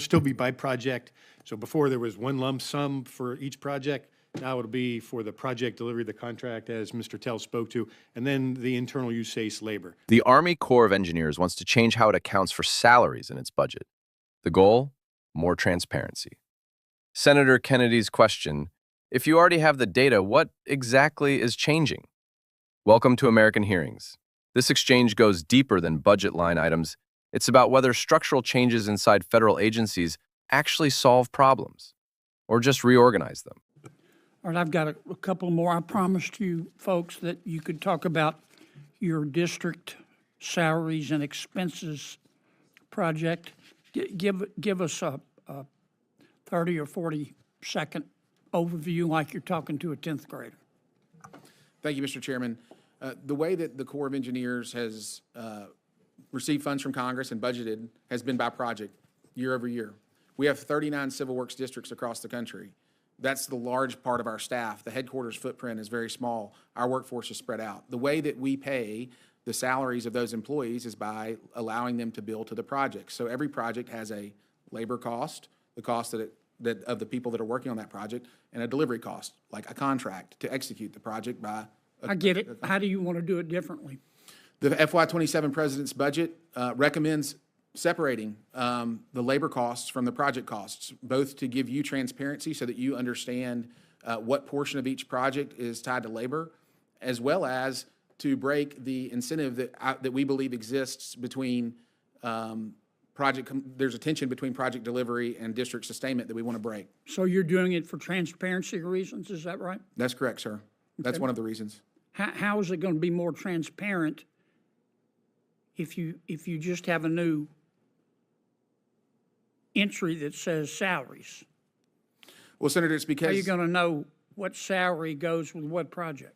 Still be by project. So before there was one lump sum for each project. Now it'll be for the project delivery of the contract, as Mr. Tell spoke to, and then the internal use labor. The Army Corps of Engineers wants to change how it accounts for salaries in its budget. The goal? More transparency. Senator Kennedy's question, if you already have the data, what exactly is changing? Welcome to American Hearings. This exchange goes deeper than budget line items. It's about whether structural changes inside federal agencies actually solve problems or just reorganize them. All right, I've got a couple more. I promised you folks that you could talk about your district salaries and expenses project. Give us a 30 or 40-second overview like you're talking to a 10th grader. Thank you, Mr. Chairman. The way that the Corps of Engineers has received funds from Congress and budgeted has been by project, year over year. We have 39 civil works districts across the country. That's the large part of our staff. The headquarters footprint is very small. Our workforce is spread out. The way that we pay the salaries of those employees is by allowing them to bill to the project. So every project has a labor cost, the cost of the people that are working on that project, and a delivery cost, like a contract to execute the project by. I get it. How do you want to do it differently? The FY27 President's budget recommends separating the labor costs from the project costs, both to give you transparency so that you understand what portion of each project is tied to labor, as well as to break the incentive that we believe exists between there's a tension between project delivery and district sustainment that we want to break. So you're doing it for transparency reasons, is that right? That's correct, sir. That's one of the reasons. How is it going to be more transparent if you just have a new entry that says salaries? Well, Senator, it's because... How are you going to know what salary goes with what project?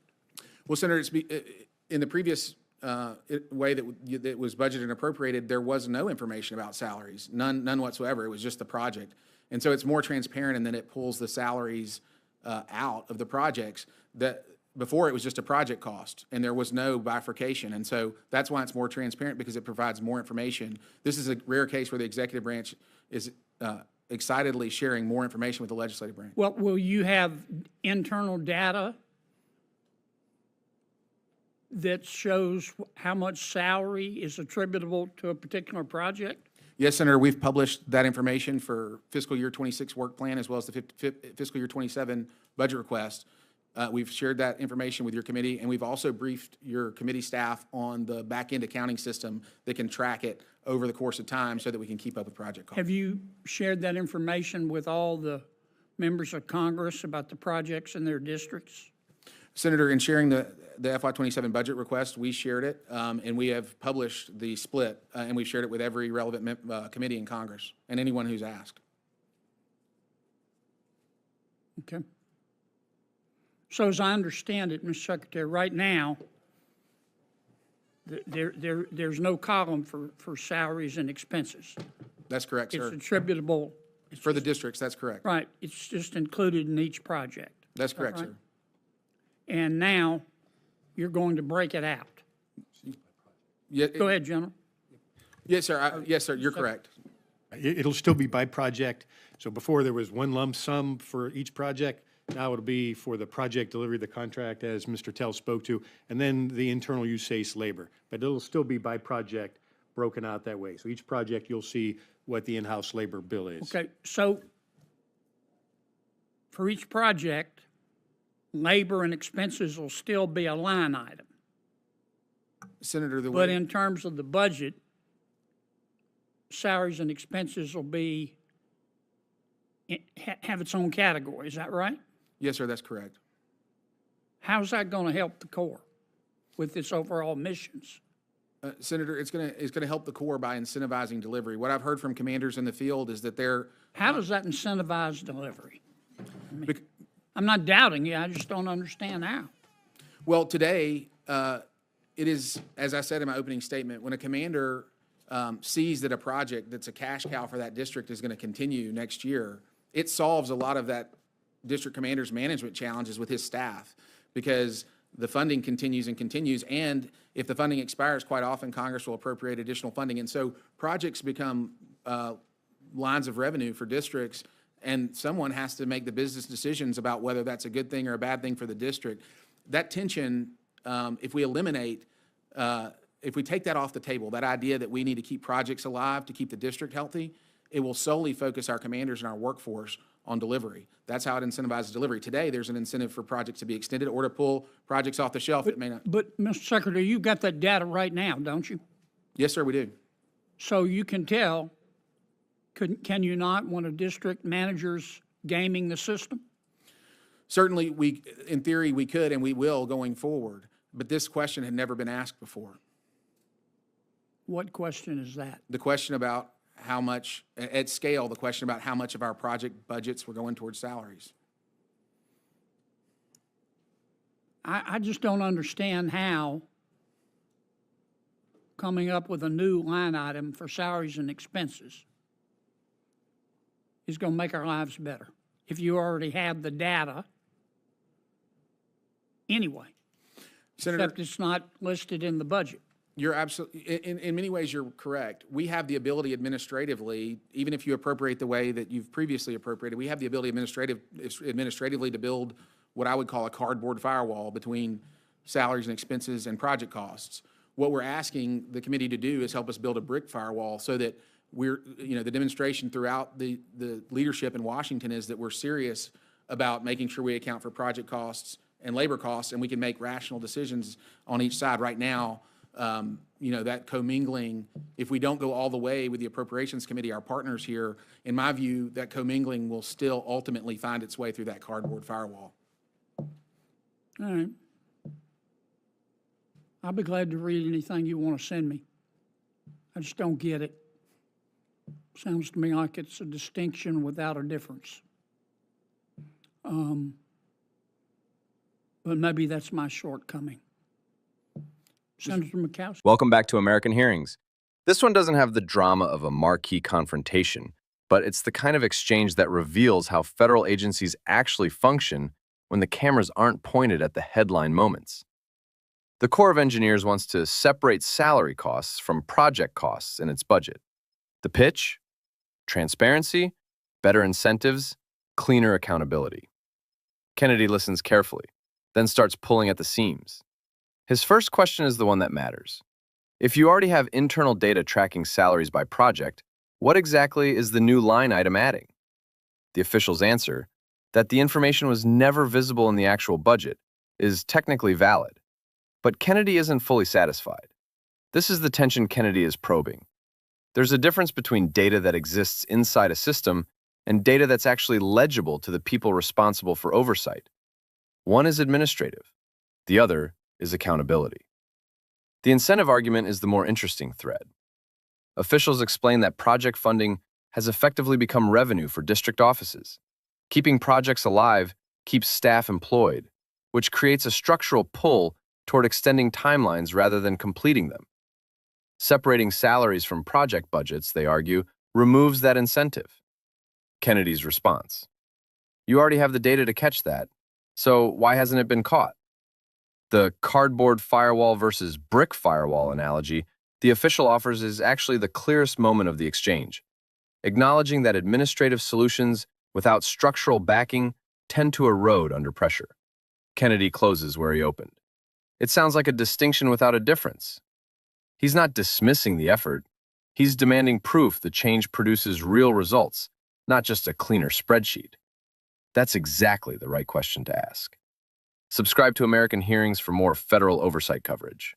Well, Senator, in the previous way that was budgeted and appropriated, there was no information about salaries, none whatsoever. It was just the project. And so it's more transparent, and then it pulls the salaries out of the projects. That before it was just a project cost, and there was no bifurcation. And so that's why it's more transparent, because it provides more information. This is a rare case where the executive branch is excitedly sharing more information with the legislative branch. Well, will you have internal data that shows how much salary is attributable to a particular project? Yes, Senator, we've published that information for fiscal year 26 work plan, as well as the fiscal year 27 budget request. We've shared that information with your committee, and we've also briefed your committee staff on the back-end accounting system that can track it over the course of time so that we can keep up with project costs. Have you shared that information with all the members of Congress about the projects in their districts? Senator, in sharing the FY27 budget request, we shared it, and we have published the split, and we've shared it with every relevant committee in Congress and anyone who's asked. Okay. So as I understand it, Mr. Secretary, right now, there's no column for salaries and expenses. That's correct, sir. It's attributable. For the districts, that's correct. Right. It's just included in each project. That's correct, right? sir. And now you're going to break it out. Yeah, Go ahead, General. Yes, sir. Yes, sir. You're correct. It'll still be by project. So before there was one lump sum for each project. Now it'll be for the project delivery of the contract, as Mr. Tell spoke to, and then the internal use labor. But it'll still be by project, broken out that way. So each project, you'll see what the in-house labor bill is. Okay, so for each project, labor and expenses will still be a line item. Senator, But in terms of the budget, salaries and expenses will be have its own category. Is that right? Yes, sir. That's correct. How's that going to help the Corps with its overall missions? Senator, it's going to help the Corps by incentivizing delivery. What I've heard from commanders in the field is that they're... How does that incentivize delivery? I'm not doubting you. I just don't understand how. Well, today, it is, as I said in my opening statement, when a commander sees that a project that's a cash cow for that district is going to continue next year, it solves a lot of that district commander's management challenges with his staff, because the funding continues and continues, and if the funding expires, quite often Congress will appropriate additional funding, and so projects become lines of revenue for districts, and someone has to make the business decisions about whether that's a good thing or a bad thing for the district. That tension, if we eliminate, if we take that off the table, that idea that we need to keep projects alive to keep the district healthy, it will solely focus our commanders and our workforce on delivery. That's how it incentivizes delivery. Today, there's an incentive for projects to be extended or to pull projects off the shelf that may not. But, Mr. Secretary, you've got that data right now, don't you? Yes, sir, we do. So you can tell, can you not, when a district manager's gaming the system? Certainly, in theory, we could and we will going forward, but this question had never been asked before. What question is that? The question about how much, at scale, the question about how much of our project budgets were going towards salaries. I just don't understand how coming up with a new line item for salaries and expenses is going to make our lives better if you already have the data anyway, Senator, except it's not listed in the budget. you're absolutely, in many ways, you're correct. We have the ability administratively, even if you appropriate the way that you've previously appropriated, we have the ability administratively to build what I would call a cardboard firewall between salaries and expenses and project costs. What we're asking the committee to do is help us build a brick firewall so that the demonstration throughout the leadership in Washington is that we're serious about making sure we account for project costs and labor costs, and we can make rational decisions on each side. Right now, that commingling, if we don't go all the way with the Appropriations Committee, our partners here, in my view, that commingling will still ultimately find its way through that cardboard firewall. All right. I'll be glad to read anything you want to send me. I just don't get it. Sounds to me like it's a distinction without a difference. But maybe that's my shortcoming. Senator Murkowski. Welcome back to American Hearings. This one doesn't have the drama of a marquee confrontation, but it's the kind of exchange that reveals how federal agencies actually function when the cameras aren't pointed at the headline moments. The Corps of Engineers wants to separate salary costs from project costs in its budget. The pitch? Transparency, better incentives, cleaner accountability. Kennedy listens carefully, then starts pulling at the seams. His first question is the one that matters. If you already have internal data tracking salaries by project, what exactly is the new line item adding? The official's answer, that the information was never visible in the actual budget, is technically valid. But Kennedy isn't fully satisfied. This is the tension Kennedy is probing. There's a difference between data that exists inside a system and data that's actually legible to the people responsible for oversight. One is administrative. The other is accountability. The incentive argument is the more interesting thread. Officials explain that project funding has effectively become revenue for district offices. Keeping projects alive keeps staff employed, which creates a structural pull toward extending timelines rather than completing them. Separating salaries from project budgets, they argue, removes that incentive. Kennedy's response: you already have the data to catch that, so why hasn't it been caught? The cardboard firewall versus brick firewall analogy the official offers is actually the clearest moment of the exchange, acknowledging that administrative solutions without structural backing tend to erode under pressure. Kennedy closes where he opened. It sounds like a distinction without a difference. He's not dismissing the effort. He's demanding proof the change produces real results, not just a cleaner spreadsheet. That's exactly the right question to ask. Subscribe to American Hearings for more federal oversight coverage.